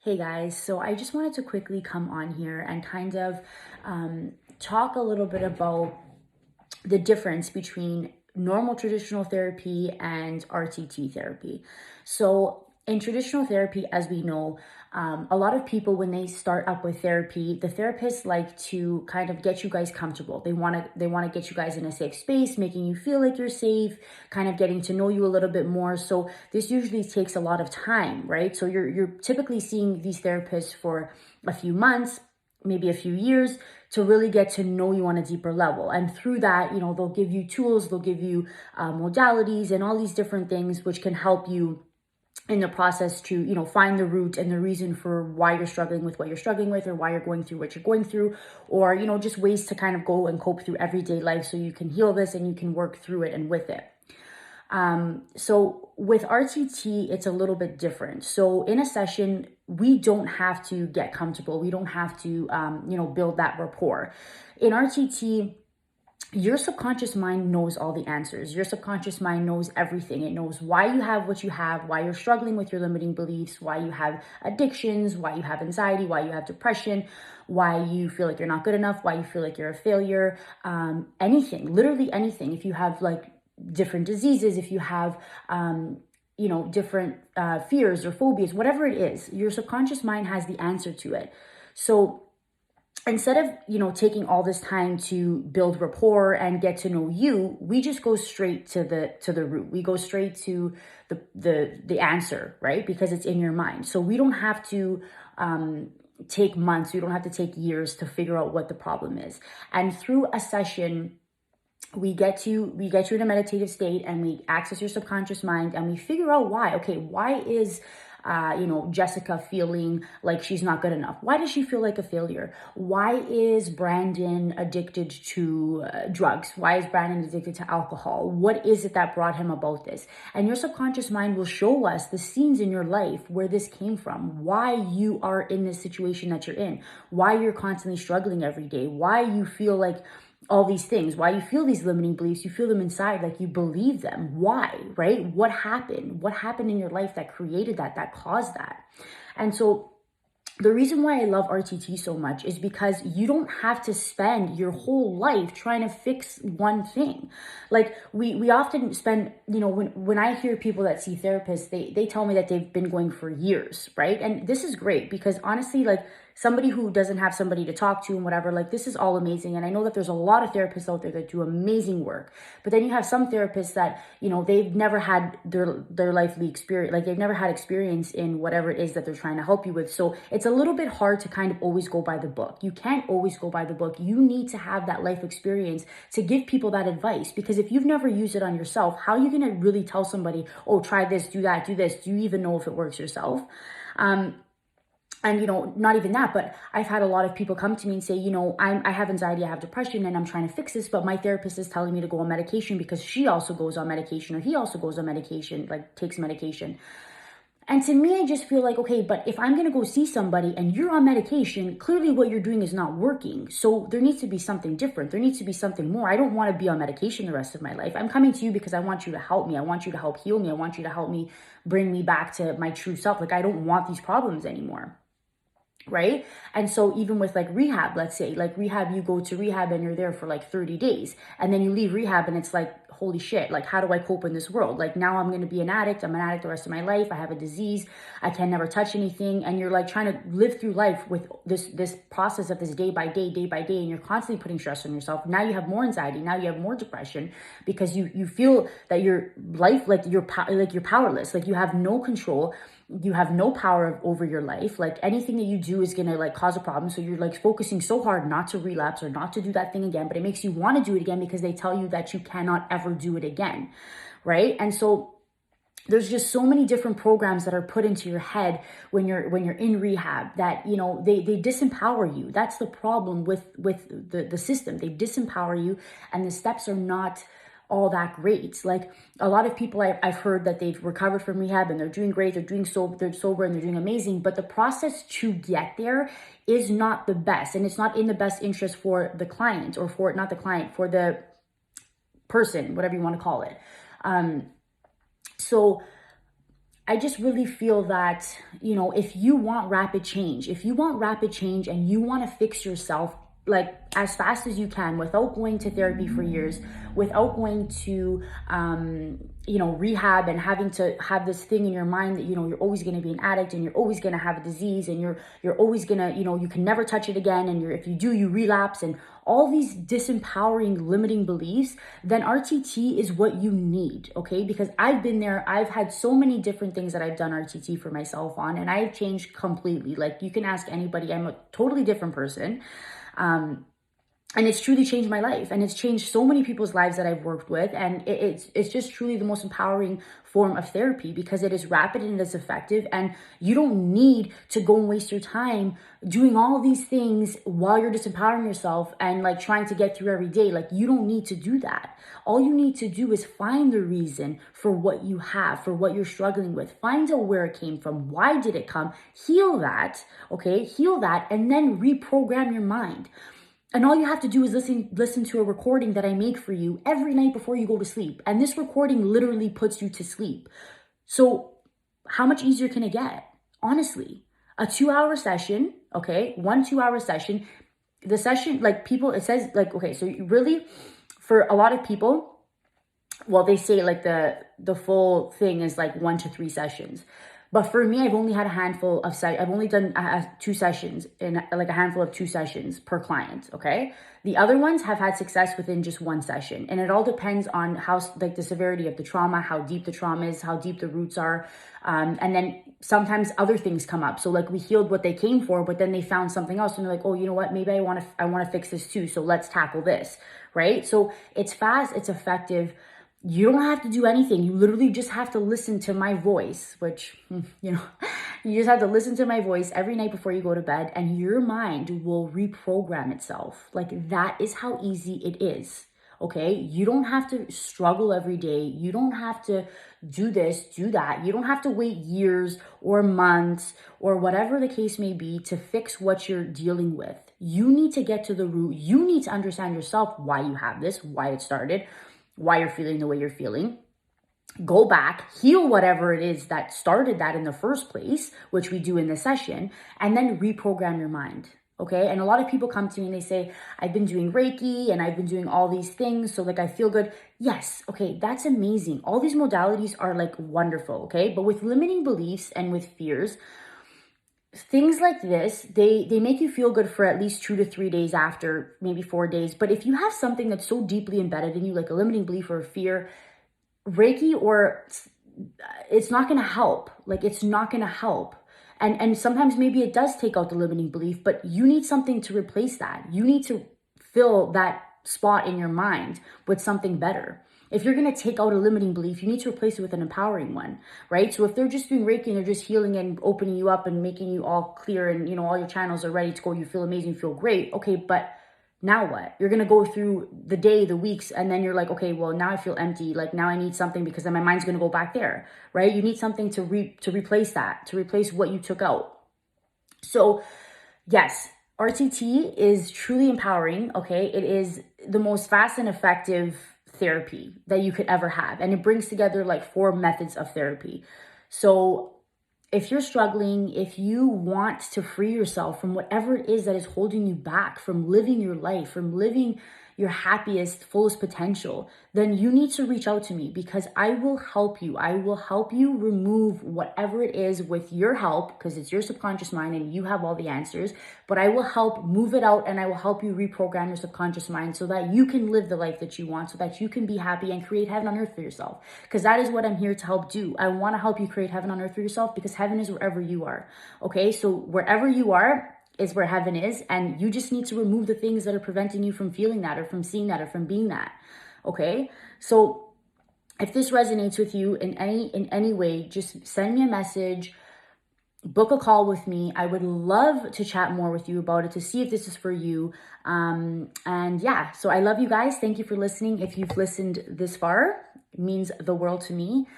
Hey guys, so I just wanted to quickly come on here and kind of talk a little bit about the difference between normal traditional therapy and RTT therapy. So, in traditional therapy, as we know, a lot of people, when they start up with therapy, the therapists like to kind of get you guys comfortable. They want to get you guys in a safe space, making you feel like you're safe, kind of getting to know you a little bit more. So this usually takes a lot of time, right? So you're typically seeing these therapists for a few months, maybe a few years, to really get to know you on a deeper level. And through that, they'll give you tools, they'll give you modalities and all these different things which can help you in the process to, find the root and the reason for why you're struggling with what you're struggling with, or why you're going through what you're going through, or, just ways to kind of go and cope through everyday life so you can heal this and you can work through it and with it. So with RTT, it's a little bit different. So in a session, we don't have to get comfortable. We don't have to, build that rapport. In RTT, your subconscious mind knows all the answers. Your subconscious mind knows everything. It knows why you have what you have, why you're struggling with your limiting beliefs, why you have addictions, why you have anxiety, why you have depression, why you feel like you're not good enough, why you feel like you're a failure, anything, literally anything. If you have like different diseases, if you have, different fears or phobias, whatever it is, your subconscious mind has the answer to it. So instead of, taking all this time to build rapport and get to know you, we just go straight to the root. We go straight to the answer, right? Because it's in your mind. So we don't have to take months, we don't have to take years to figure out what the problem is. And through a session, we get you in a meditative state, and we access your subconscious mind, and we figure out why. Okay, why is Jessica feeling like she's not good enough? Why does she feel like a failure? Why is Brandon addicted to drugs? Why is Brandon addicted to alcohol? What is it that brought him about this? And your subconscious mind will show us the scenes in your life where this came from, why you are in this situation that you're in, why you're constantly struggling every day, why you feel like all these things, why you feel these limiting beliefs, you feel them inside, like you believe them. Why, right? What happened? What happened in your life that created that caused that? And so the reason why I love RTT so much is because you don't have to spend your whole life trying to fix one thing. Like we often spend, when I hear people that see therapists, they tell me that they've been going for years, right? And this is great because honestly, like somebody who doesn't have somebody to talk to and whatever, like this is all amazing. And I know that there's a lot of therapists out there that do amazing work, but then you have some therapists that, they've never had their lively experience, like they've never had experience in whatever it is that they're trying to help you with. So it's a little bit hard to kind of always go by the book. You can't always go by the book. You need to have that life experience to give people that advice, because if you've never used it on yourself, how are you going to really tell somebody, oh, try this, do that, do this? Do you even know if it works yourself? And, not even that, but I've had a lot of people come to me and say, I have anxiety, I have depression, and I'm trying to fix this, but my therapist is telling me to go on medication because she also goes on medication, or he also goes on medication, like takes medication. And to me, I just feel like, okay, but if I'm going to go see somebody and you're on medication, clearly what you're doing is not working. So there needs to be something different. There needs to be something more. I don't want to be on medication the rest of my life. I'm coming to you because I want you to help me. I want you to help heal me. I want you to help me bring me back to my true self. Like, I don't want these problems anymore. Right? And so even with like rehab, let's say like rehab, you go to rehab and you're there for like 30 days and then you leave rehab and it's like, holy shit, like how do I cope in this world? Like now I'm going to be an addict. I'm an addict the rest of my life. I have a disease. I can never touch anything. And you're like trying to live through life with this process of this day by day, and you're constantly putting stress on yourself. Now you have more anxiety. Now you have more depression because you feel that your life, like you're powerless, like you have no control. You have no power over your life. Like anything that you do is going to like cause a problem. So you're like focusing so hard not to relapse or not to do that thing again, but it makes you want to do it again because they tell you that you cannot ever do it again. Right. And so there's just so many different programs that are put into your head when you're in rehab that, they disempower you. That's the problem with the system. They disempower you, and the steps are not all that great. Like a lot of people I've heard that they've recovered from rehab and they're doing great, they're sober and they're doing amazing, but the process to get there is not the best, and it's not in the best interest for the client, or for not the client, for the person, whatever you want to call it. So I just really feel that, you know, if you want rapid change, and you want to fix yourself like as fast as you can without going to therapy for years, without going to, you know, rehab and having to have this thing in your mind that, you know, you're always going to be an addict and you're always going to have a disease and you're always going to, you know, you can never touch it again. And if you do, you relapse and all these disempowering, limiting beliefs, then RTT is what you need, okay? Because I've been there. I've had so many different things that I've done RTT for myself on, and I've changed completely. Like, you can ask anybody, I'm a totally different person. And it's truly changed my life, and it's changed so many people's lives that I've worked with. And it's just truly the most empowering form of therapy because it is rapid and it is effective. And you don't need to go and waste your time doing all these things while you're disempowering yourself and like trying to get through every day. Like, you don't need to do that. All you need to do is find the reason for what you have, for what you're struggling with. Find out where it came from. Why did it come? Heal that, okay? Heal that, and then reprogram your mind. And all you have to do is listen to a recording that I make for you every night before you go to sleep. And this recording literally puts you to sleep. So how much easier can it get? Honestly, a 2-hour session, okay? 1 2-hour session. The session, like people, it says like, okay, so really for a lot of people, well, they say like the full thing is like 1 to 3 sessions. But for me, I've only had a handful of I've only done 2 sessions in like a handful of 2 sessions per client. Okay. The other ones have had success within just 1 session. And it all depends on how, like the severity of the trauma, how deep the trauma is, how deep the roots are. And then sometimes other things come up. So like we healed what they came for, but then they found something else and they're like, oh, you know what? Maybe I want to fix this too. So let's tackle this. Right. So it's fast, it's effective. You don't have to do anything. You literally just have to listen to my voice, which, you know, you just have to listen to my voice every night before you go to bed, and your mind will reprogram itself. Like, that is how easy it is. Okay. You don't have to struggle every day. You don't have to do this, do that. You don't have to wait years or months or whatever the case may be to fix what you're dealing with. You need to get to the root. You need to understand yourself, why you have this, why it started, why you're feeling the way you're feeling. Go back, heal whatever it is that started that in the first place, which we do in the session, and then reprogram your mind. Okay. And a lot of people come to me and they say, I've been doing Reiki and I've been doing all these things, so like I feel good. Yes. Okay. That's amazing. All these modalities are like wonderful. Okay. But with limiting beliefs and with fears, things like this, they make you feel good for at least 2 to 3 days after, maybe 4 days. But if you have something that's so deeply embedded in you, like a limiting belief or a fear, Reiki it's not going to help. Like, it's not going to help. And sometimes maybe it does take out the limiting belief, but you need something to replace that. You need to fill that spot in your mind with something better. If you're going to take out a limiting belief, you need to replace it with an empowering one, right? So if they're just doing Reiki and they're just healing and opening you up and making you all clear and, you know, all your channels are ready to go, you feel amazing, you feel great. Okay, but now what? You're going to go through the day, the weeks, and then you're like, okay, well, now I feel empty. Like, now I need something because then my mind's going to go back there, right? You need something to replace that, to replace what you took out. So yes, RTT is truly empowering. Okay. It is the most fast and effective therapy that you could ever have. And it brings together like 4 methods of therapy. So if you're struggling, if you want to free yourself from whatever it is that is holding you back from living your life, from living your happiest, fullest potential, then you need to reach out to me because I will help you. I will help you remove whatever it is with your help, because it's your subconscious mind and you have all the answers, but I will help move it out and I will help you reprogram your subconscious mind so that you can live the life that you want, so that you can be happy and create heaven on earth for yourself. Because that is what I'm here to help do. I want to help you create heaven on earth for yourself, because heaven is wherever you are. Okay, so wherever you are is where heaven is, and you just need to remove the things that are preventing you from feeling that or from seeing that or from being that. Okay, so if this resonates with you in any way, just send me a message, book a call with me. I would love to chat more with you about it, to see if this is for you. And yeah, so I love you guys. Thank you for listening. If you've listened this far, it means the world to me.